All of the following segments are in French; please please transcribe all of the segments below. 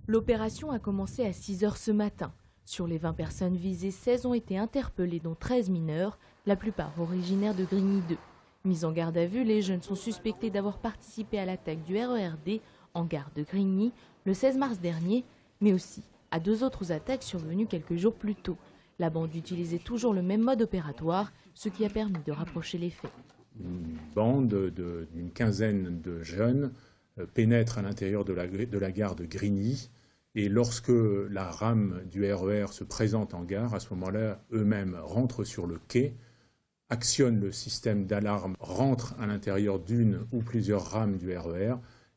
L'opération a commencé à 6 h ce matin. Sur les 20 personnes visées, 16 ont été interpellées, dont 13 mineurs, la plupart originaires de Grigny 2. Mis en garde à vue, les jeunes sont suspectés d'avoir participé à l'attaque du RERD en gare de Grigny le 16 mars dernier, mais aussi à 2 autres attaques survenues quelques jours plus tôt. La bande utilisait toujours le même mode opératoire, ce qui a permis de rapprocher les faits. Une bande d'une quinzaine de jeunes pénètre à l'intérieur de la gare de Grigny. Et lorsque la rame du RER se présente en gare, à ce moment-là, eux-mêmes rentrent sur le quai, actionnent le système d'alarme, rentrent à l'intérieur d'une ou plusieurs rames du RER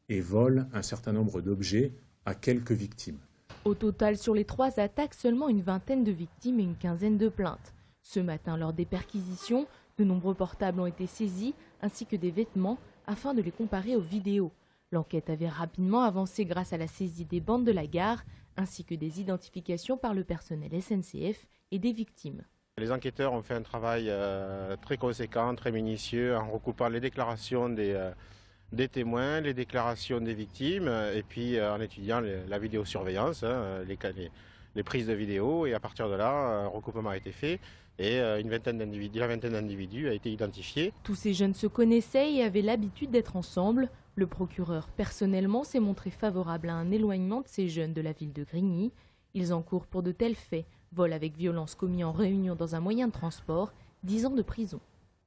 et volent un certain nombre d'objets à quelques victimes. Au total, sur les 3 attaques, seulement une vingtaine de victimes et une quinzaine de plaintes. Ce matin, lors des perquisitions, de nombreux portables ont été saisis, ainsi que des vêtements, afin de les comparer aux vidéos. L'enquête avait rapidement avancé grâce à la saisie des bandes de la gare, ainsi que des identifications par le personnel SNCF et des victimes. Les enquêteurs ont fait un travail très conséquent, très minutieux, en recoupant les déclarations des témoins, les déclarations des victimes, et puis en étudiant la vidéosurveillance, les prises de vidéo, et à partir de là, un recoupement a été fait. Et la vingtaine d'individus a été identifiée. Tous ces jeunes se connaissaient et avaient l'habitude d'être ensemble. Le procureur, personnellement, s'est montré favorable à un éloignement de ces jeunes de la ville de Grigny. Ils encourent pour de tels faits, vol avec violence commis en réunion dans un moyen de transport, 10 ans de prison.